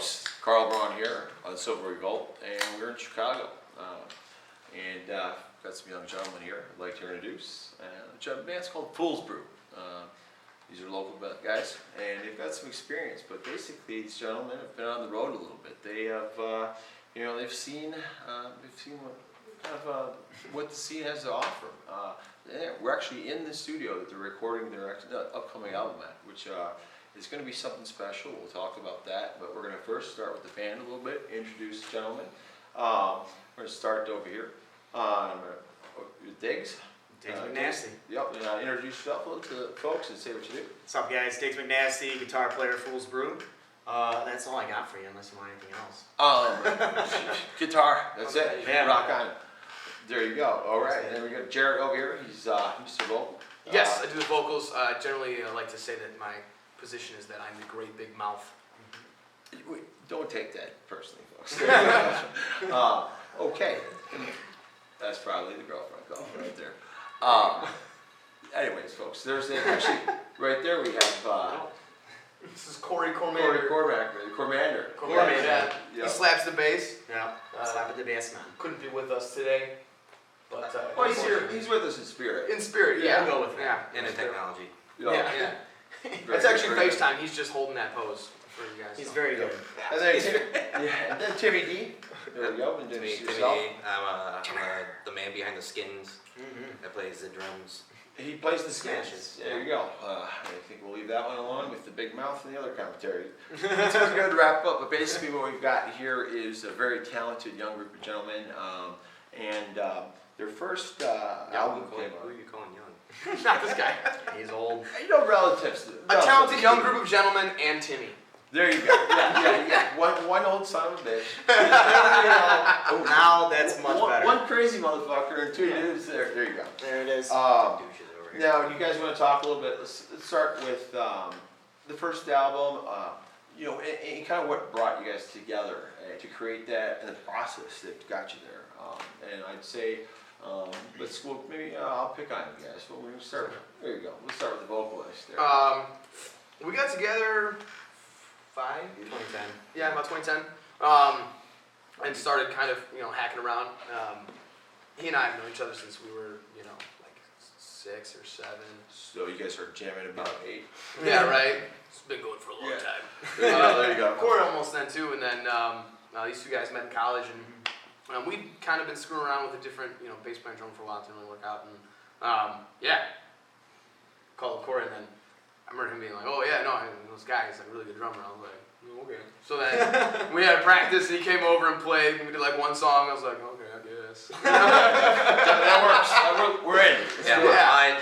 folks, Karl Braun here, Uncivil Revolt, and we're in Chicago. Got some young gentlemen here I'd like to introduce. A band's called Fools Brew. These are local guys, and they've got some experience, but basically these gentlemen have been on the road a little bit. They have, they've seen what the scene has to offer. We're actually in the studio that they're recording their upcoming album at, which is going to be something special. We'll talk about that, but we're going to first start with the band a little bit, introduce the gentlemen. We're going to start over here. Diggs. Diggs McNasty. Yep, introduce yourself to the folks and say what you do. What's up, guys? Diggs McNasty, guitar player, Fools Brew. That's all I got for you, unless you want anything else. Guitar, that's it. Yeah. Rock on. There you go. All right, and then we got Jared over here. He's Mr. Vocal. Yes, I do the vocals. Generally, I like to say that my position is that I'm the great big mouth. Don't take that personally, folks. Okay. That's probably the girlfriend call right there. Anyways, folks, there's actually right there we have This is Corey Cormander. Cormander. Yeah. He slaps the bass. Yeah. Slap at the bass man. Couldn't be with us today, but Well, he's here. He's with us in spirit. in spirit. Yeah, We'll go with that. Yeah, And in technology. yeah. It's actually FaceTime. He's just holding that pose for you guys. He's very good. And then Timmy D. There we go. And Timmy, introduce Timmy, yourself. I'm the man behind the skins that plays the drums. He plays the skins. Smashes. There you go. I think we'll leave that one alone with the big mouth and the other commentary. It's good to wrap up, but basically what we've got here is a very talented young group of gentlemen, and their first album came Who out. are you calling young? Not this guy. He's old. You know, relatives. A talented young group of gentlemen and Timmy. There you go. Yeah. One old son of a bitch. Now that's much better. One crazy motherfucker and two dudes. There you go. There it is. Douches over here. Now, you guys want to talk a little bit? Let's start with the first album. And kind of what brought you guys together to create that, and the process that got you there. And I'd say, maybe I'll pick on you guys. Well, we're gonna start. There you go. Let's start with the vocalist there. We got together 2010. Yeah, about 2010. And started kind of, hacking around. He and I have known each other since we were, like 6 or 7. So you guys are jamming about 8. Yeah, right. It's been going for a long time. There you go. Corey almost then too, and then these two guys met in college, and we'd kind of been screwing around with a different, bass player and drummer for a while. It didn't really work out, and called Corey, and then I remember him being like, "Oh yeah, no, this guy is like a really good drummer." I was like, "Okay." So then we had practice, and he came over and played. And we did like one song. I was like, "Okay, I guess." That works. We're in.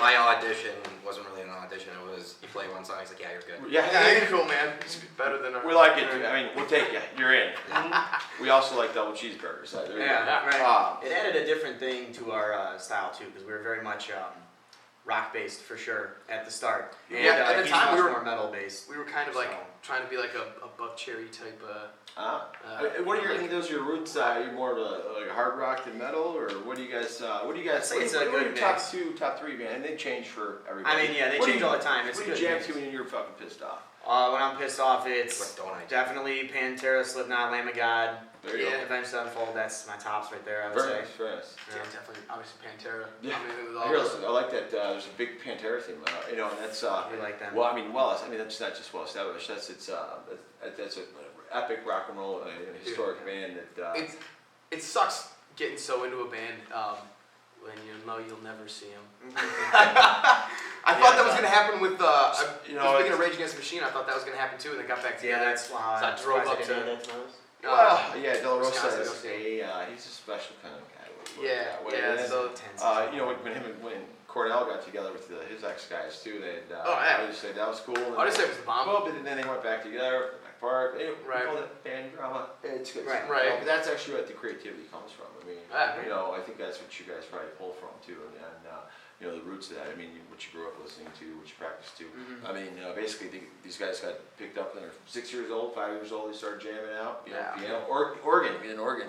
My audition wasn't really an audition. It was you play one song. He's like, yeah, you're good. Yeah, You're cool, man. It's better than our. we like it. I mean, we'll take you. You're in. We also like double cheeseburgers. So there you go. Right. It added a different thing to our style too, because we were very much rock based for sure at the start. Yeah, And, at the he's time much we were more metal based. We were kind of like trying to be like a Buck Cherry type. What are those your roots? Are you more of a hard rock than metal, or what do you guys? What do you guys? It's a good top mix. 2, top 3, man, and they change for everybody. I mean, yeah, they change all the time. It's what a do good you jam mix. to when you're fucking pissed off? When I'm pissed off, it's What don't I do? definitely Pantera, Slipknot, Lamb of God, There you go. Avenged Sevenfold. That's my tops right there, I would Very say. nice, very nice. Yeah, definitely, obviously Pantera. Yeah. I mean, it was I all hear, I like that. There's a big Pantera theme, and that's. We like them. Well, I mean, that's not just well established. That's an epic rock and roll, historic band that. It sucks getting so into a band when you know you'll never see them. I thought that was gonna happen with I was thinking of Rage Against the Machine. I thought that was gonna happen too, and they got back together. Yeah, that's why So I drove up to. De La Rosa Wisconsin, is he's a special kind of guy. So when Cornell got together with his ex guys too, they I just say that was cool. I just say it was the bomb. And then they went back together, back apart. They call it band drama. It's good. Right. But that's actually what the creativity comes from. I mean, I think that's what you guys probably pull from too, and the roots of that. I mean, what you grew up listening to, what you practiced to. I mean, basically these guys got picked up when they're 6 years old, 5 years old. They started jamming out. Piano, organ.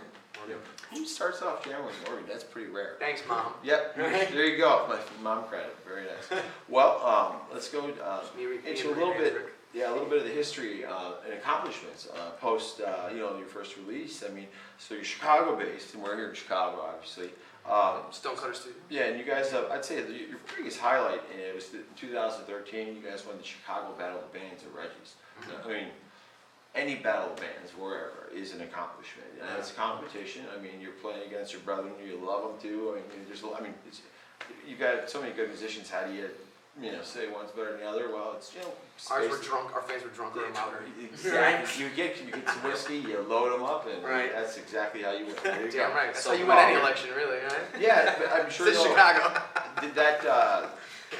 Who starts off jamming with an organ? That's pretty rare. Thanks, Mom. Yep. There you go. My mom credit. Very nice. Well, let's go into a little bit. Yeah, a little bit of the history and accomplishments post, your first release. I mean, so you're Chicago-based, and we're here in Chicago, obviously. Stonecutter Studio. Yeah, and you guys have, I'd say your biggest highlight, and it was in 2013, you guys won the Chicago Battle of Bands at Reggie's. I mean, any battle of bands, wherever, is an accomplishment. And it's a competition. I mean, you're playing against your brethren, you love them too. You got so many good musicians. How do you say one's better than the other? Well, it's, Ours were drunk. Our fans were drunker and louder. Exactly. You get some whiskey, you load them up, and Right. that's exactly how you win. There you Damn go. right. That's So, how you win any election, really, right? Yeah, but I'm sure It's in Chicago.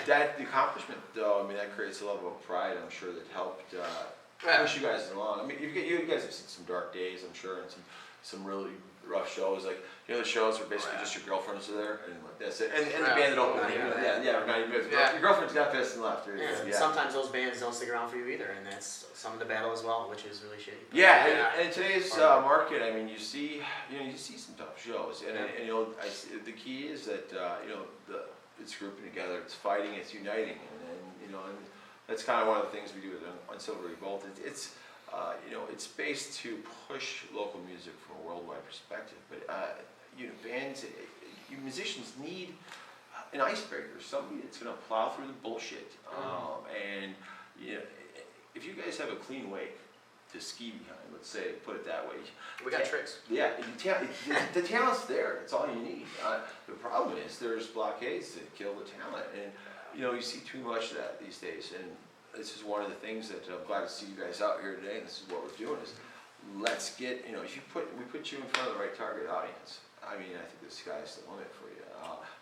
that accomplishment, though, I mean, that creates a level of pride. I'm sure that helped push you guys along. I mean, you guys have seen some dark days, I'm sure, and some really rough shows. Like, the shows where basically just your girlfriends are there, and that's it. And the band that opened, your girlfriend's got pissed and left. Yeah. Sometimes those bands don't stick around for you either, and that's some of the battle as well, which is really shitty. Yeah, and in today's market, I mean, you see some tough shows, and the key is that it's grouping together, it's fighting, it's uniting, and that's kind of one of the things we do with Uncivil Revolt. It's based to push local music from a worldwide perspective, but bands, musicians need an icebreaker, somebody that's going to plow through the bullshit, and if you guys have a clean wake to ski behind, let's say, put it that way. We got tricks. Yeah, the talent's there. That's all you need. The problem is there's blockades that kill the talent, and you see too much of that these days. And this is one of the things that I'm glad to see you guys out here today. And this is what we're doing is let's get if we put you in front of the right target audience. I mean, I think the sky's the limit for you.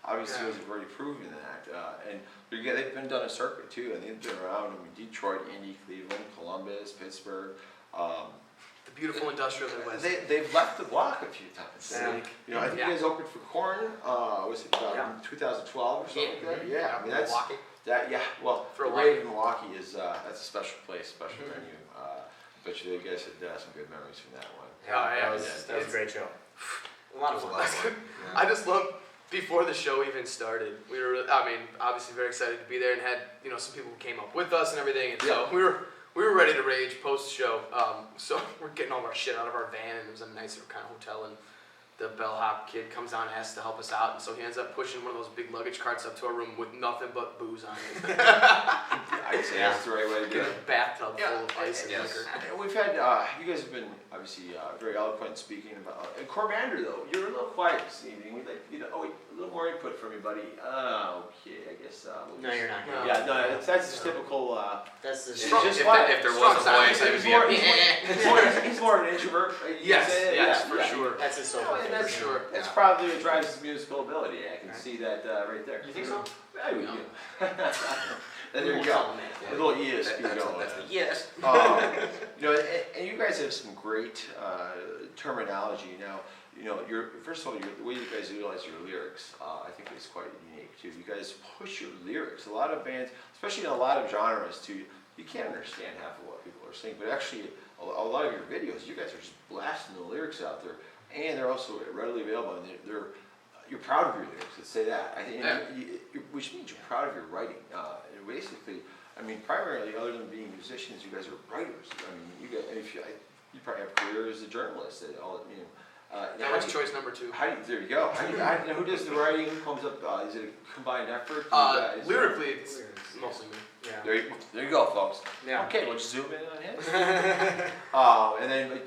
Obviously, you guys have already proven that, and they've been done a circuit too, and they've been around Detroit, Indy, Cleveland, Columbus, Pittsburgh. The beautiful industrial Midwest. They've left the block a few times. Yeah. I think you guys opened for Korn. Was it in 2012 or something like that? Yeah, I mean that's Milwaukee. Well, For a the rave in Milwaukee is that's a special place, special venue. But you guys had some good memories from that one. That was a great show. A lot of fun. I just love. Before the show even started, we were, obviously very excited to be there, and had, some people who came up with us and everything, and so we were ready to rage post-show. So we're getting all of our shit out of our van, and it was a nicer kind of hotel, and the bellhop kid comes down and asks to help us out, and so he ends up pushing one of those big luggage carts up to our room with nothing but booze on it. I'd say that's the right way to Get go. a bathtub full of ice and liquor. We've had, you guys have been obviously very eloquent speaking about, Cormander though, you're a little quiet this evening. We'd like, a little more input from you, buddy. Okay, I guess. No, you're not. No. Yeah, no, that's just typical. That's the Strong- just If quiet. there was a voice, it would be He's more an introvert. Yes, for sure. That's his soul. And that's Sure. That's probably what drives his musical ability. I can see that right there. You think so? I would. No. And there you go. A little ESP going. That's the yes. And you guys have some great terminology. Now, first of all, the way you guys utilize your lyrics, I think is quite unique too. You guys push your lyrics. A lot of bands, especially in a lot of genres too, you can't understand half of what people are saying, but actually, a lot of your videos, you guys are just blasting the lyrics out there, and they're also readily available. And you're proud of your lyrics. Let's say that. Which means you're proud of your writing. Basically, primarily, other than being musicians, you guys are writers. You probably have a career as a journalist. That was choice number 2. There you go. Who does the writing? Who comes up? Is it a combined effort? Lyrically, it's mostly me. Yeah. There you go, folks. Yeah. Okay, we'll just zoom in on him. And then,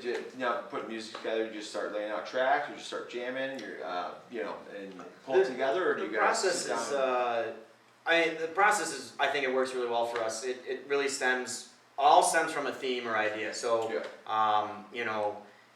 put music together. You just start laying out tracks. You just start jamming. And pull it together. Or do you guys sit down? The process is, I think it works really well for us. It really stems from a theme or idea. So,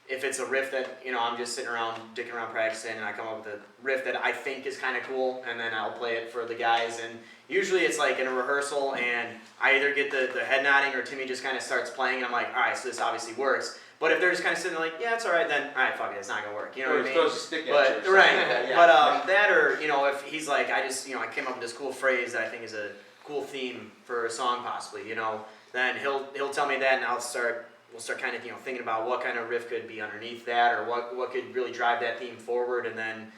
if it's a riff that, I'm just sitting around, dicking around practicing, and I come up with a riff that I think is kind of cool, and then I'll play it for the guys. And usually it's like in a rehearsal, and I either get the head nodding or Timmy just kind of starts playing, and I'm like, all right, so this obviously works. But if they're just kind of sitting there like, yeah, it's all right, then, all right, fuck it, it's not going to work. You know what I mean? Throws a stick at But, you. right. But that or, if he's like, I came up with this cool phrase that I think is a cool theme for a song possibly, then he'll tell me that, and we'll start kind of, thinking about what kind of riff could be underneath that, or what could really drive that theme forward, and then,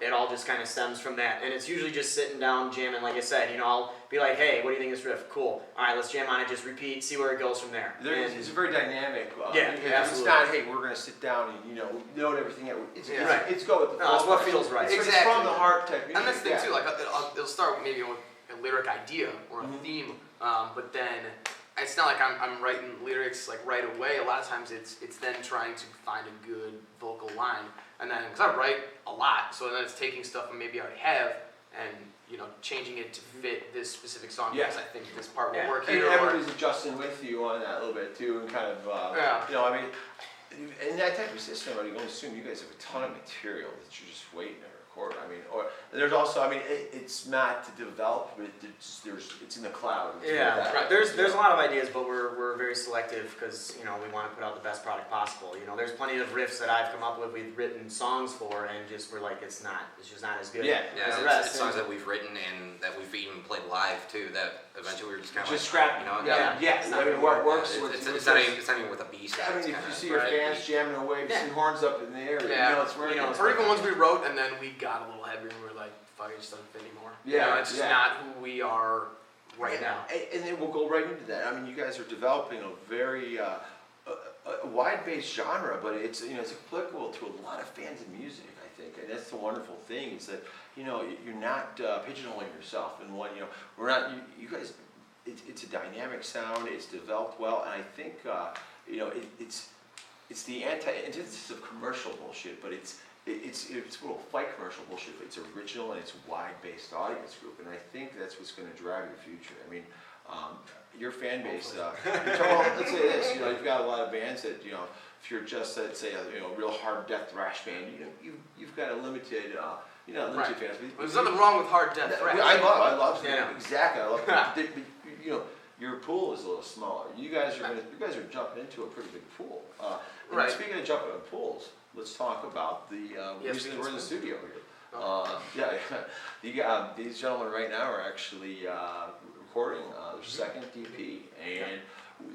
it all just kind of stems from that. And it's usually just sitting down, jamming, like I said, you know, I'll be like, hey, what do you think of this riff? Cool. All right, let's jam on it, just repeat, see where it goes from there. It's very dynamic. Yeah, It's absolutely. not, hey, we're going to sit down and, you know, note everything. It's go with the flow. No, it's what feels right. It's from the heart type music. And that's the thing too, like it'll start maybe with a lyric idea or a theme, but then it's not like I'm writing lyrics like right away. A lot of times it's then trying to find a good vocal line, and then because I write a lot, so then it's taking stuff I maybe already have and you know changing it to fit this specific song because I think this part will work and here. everybody's adjusting with you on that a little bit too, and kind of you know, I mean, in that type of system, I'm going to assume you guys have a ton of material that you're just waiting to record. I mean, or there's also, I mean, it's not to develop, but it's in the cloud. There's a lot of ideas, but we're very selective because you know we want to put out the best product possible. You know, there's plenty of riffs that I've come up with, we've written songs for, and just we're like, it's just not as good. As the rest. It's songs that we've written and that we've even played live too. That eventually we were just kind of just scrap. You know, I mean, what works? It's not even with a B side. I mean, if you see your fans jamming away, some horns up in the air, you know it's working. Or even ones we wrote and then we got a little heavier and we're like, fuck, it just doesn't fit anymore. You know, it's just not who we are right now. And then we'll go right into that. I mean, you guys are developing a very a wide-based genre, but it's it's applicable to a lot of fans of music, I think, and that's the wonderful thing is that you're not pigeonholing yourself in one. We're not. You guys. It's a dynamic sound. It's developed well, and I think it's the antithesis of commercial bullshit, but it's a little fight commercial bullshit, but it's original and it's wide-based audience group, and I think that's what's going to drive your future. I mean, your fan base. Let's say this. You've got a lot of bands that if you're just let's say a real hard death thrash band, you've got a limited. Limited fans. But there's nothing wrong with hard death thrash. I love exactly. I love it. Your pool is a little smaller. You guys are jumping into a pretty big pool. And speaking of jumping in pools, let's talk about the reason we're in the studio here. These gentlemen right now are actually recording their second DP, and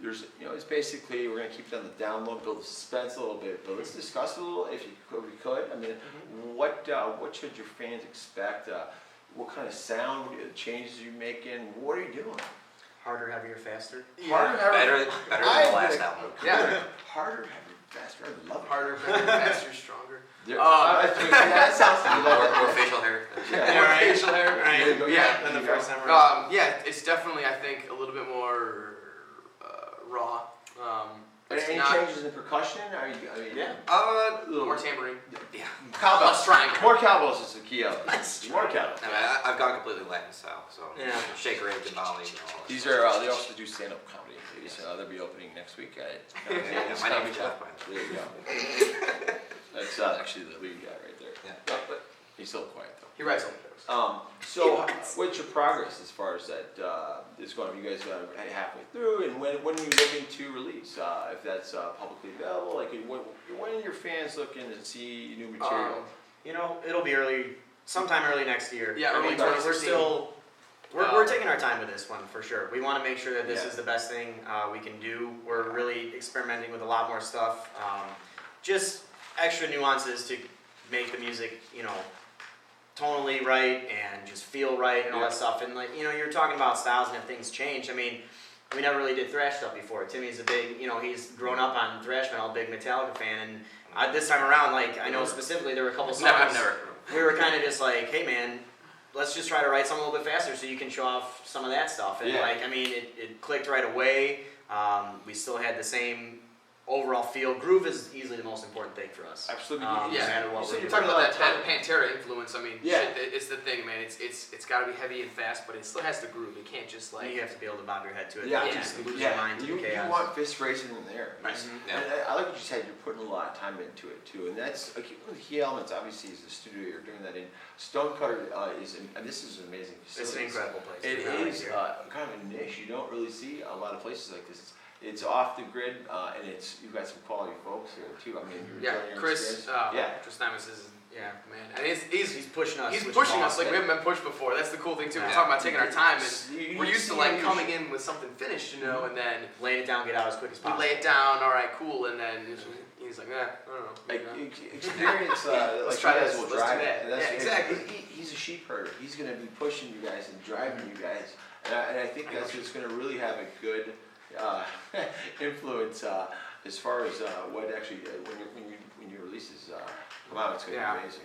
there's it's basically we're gonna keep it on the down low, build the suspense a little bit, but let's discuss it a little if we could. I mean, what should your fans expect? What kind of sound changes are you making? What are you doing? Harder, heavier, faster. Better than the last album. Harder, heavier, faster. I love it. Harder, better, faster, stronger. That sounds like more facial hair. More facial hair. Right. Than the first time around. It's definitely I think a little bit more raw. Any changes in percussion? A little more tambourine. Yeah. Cowbells. More cowbells is the key of it. More cowbells. I've gone completely Latin style, so shaker, rib, timbali, These are they also do stand-up comedy. They'll be opening next week at it. My name is Jeff. There you go. That's actually the lead guy right there. Yeah. But he's still quiet though. He writes all the jokes. So what's your progress as far as that is going? You guys are halfway through, and when are you looking to release? If that's publicly available, like when are your fans looking to see new material? It'll be sometime early next year. Yeah, early 2016. We're taking our time with this one for sure. We want to make sure that this is the best thing we can do. We're really experimenting with a lot more stuff, just extra nuances to make the music, tonally right and just feel right and all that stuff. And you're talking about styles and if things change. I mean, we never really did thrash stuff before. Timmy's a big, he's grown up on thrash metal, big Metallica fan, and this time around, I know specifically there were a couple songs. We were kind of just like, hey man, let's just try to write something a little bit faster so you can show off some of that stuff. And it clicked right away. We still had the same overall feel. Groove is easily the most important thing for us. Absolutely. No matter what you're talking about that Pantera influence. I mean, shit, it's the thing, man. It's got to be heavy and fast, but it still has to groove. It can't just you have to be able to bob your head to it. Yeah, Just lose your mind to the chaos. You want fists racing in there. Right. And I like what you said. You're putting a lot of time into it too, and that's one of the key elements. Obviously, is the studio you're doing that in. Stonecutter and this is an amazing facility. It's an incredible place. It is kind of a niche. You don't really see a lot of places like this. it's off the grid, and you've got some quality folks here too. I mean, you're Yeah, enjoying your Chris. experience. Chris Nemes is Yeah. man, and he's pushing us. He's which is pushing us awesome. like we haven't been pushed before. That's the cool thing too. We're Yeah. talking about taking our time, and You we're used to see like him coming usually- in with something finished, you know, and then Laying it down, get out as quick as we possible. lay it down. All right, cool, and then he's like, I don't know. Like, maybe not. experience, like Let's you try guys this, will let's do drive that. it. And that's- Yeah, exactly. He's a sheep herder. He's going to be pushing you guys and driving you guys, and I think that's what's going to really have a good influence as far as what actually when your releases come out. It's going to Yeah. be amazing.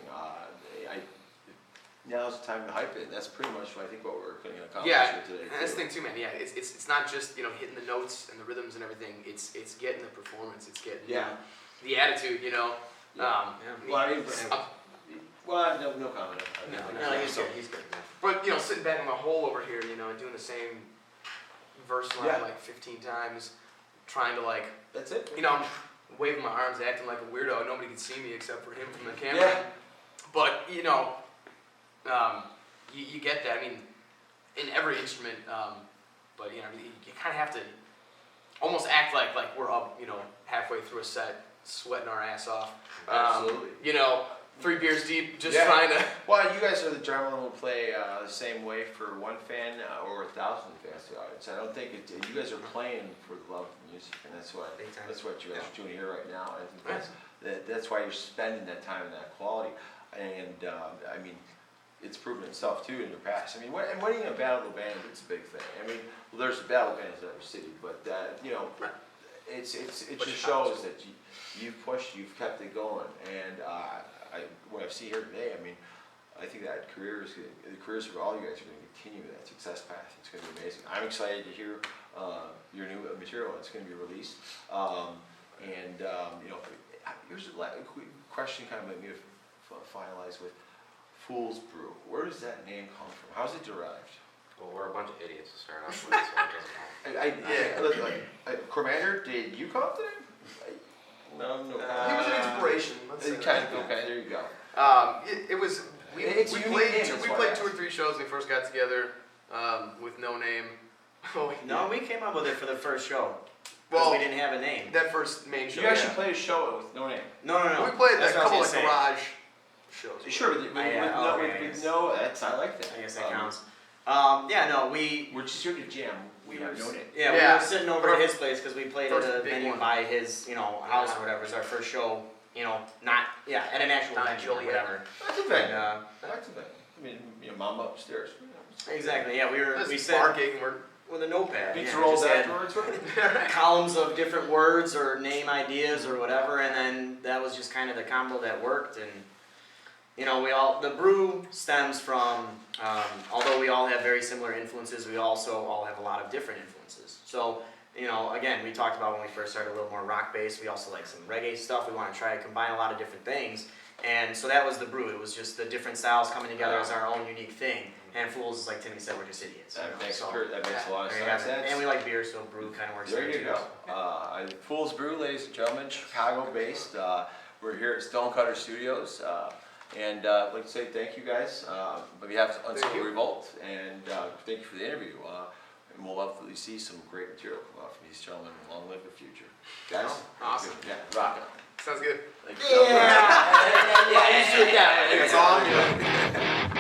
Now's the time to hype it. That's pretty much I think what we're going to accomplish here today. And that's the thing too, man. Yeah, it's not just hitting the notes and the rhythms and everything. It's getting the performance. It's getting the attitude. Well, I mean, no comment. No, he's good. He's good. But sitting back in my hole over here, and doing the same verse line like 15 times, trying to like, That's it. I'm waving my arms, acting like a weirdo. Nobody can see me except for him from the camera. Yeah. But you get that. I mean, in every instrument, but you kind of have to almost act like we're up, halfway through a set, sweating our ass off. Absolutely. 3 beers deep, just Yeah. trying to. Well, you guys are the drummer who will play the same way for one fan or 1,000 fans to the audience. I don't think you guys are playing for the love of music, and that's what Big time. you guys are doing here right now. I think that's why you're spending that time and that quality. And I mean, it's proven itself too in your past. I mean, winning a battle band, it's a big thing. I mean, there's battle bands in every city, but it just shows that you've pushed, you've kept it going, and what I see here today, I mean, I think that the careers for all you guys are going to continue that success path. It's going to be amazing. I'm excited to hear your new material. It's going to be released, here's a quick question, kind of like me to finalize with Fools Brew. Where does that name come from? How's it derived? Well, we're a bunch of idiots to start off with, so it doesn't help. Commander, did you come up with the name? No. He was an inspiration. Let's say that. Okay, there you go. It was. We It's a unique name, played. that's We why I played asked. 2 or 3 shows when we first got together, with no name. No, we came up with it for the first show. Well, we didn't have a name. that first main show. You actually played a show with no name. No. We played That's a what I couple was of gonna say. garage shows. Sure, with no, I like that. I guess that counts. We We're just here to jam. We have no name. we Yeah. were sitting over at his place because we played at First a big venue one. by his house or whatever. It's our first show. At an actual Not venue or Joliet. whatever. That's a thing. And, That's a thing. I mean, your mom upstairs. exactly. Yeah, we We sat barking. We're with a notepad. Beats yeah, rolls just had afterwards, right? columns of different words or name ideas or whatever, and then that was just kind of the combo that worked. And the brew stems from, although we all have very similar influences, we also all have a lot of different influences. So, again, we talked about when we first started a little more rock based. We also like some reggae stuff. We want to try to combine a lot of different things. And so that was the brew. It was just the different styles coming together as our own unique thing. And Fools, like Timmy said, we're just idiots. That makes So, a lot of there you have sense. it. And we like beer, so brew kind of works There there you too. go. Fools Brew, ladies and gentlemen, Chicago-based. We're here at Stonecutter Studios, and I'd like to say thank you guys on behalf of Uncivil Revolt, and thank you for the interview. And we'll hopefully see some great material come out from these gentlemen. Long live the future, guys. Awesome. Yeah, rock it. sounds good. Thank you. Yeah. Yeah, you should. Yeah, that's all I'm doing.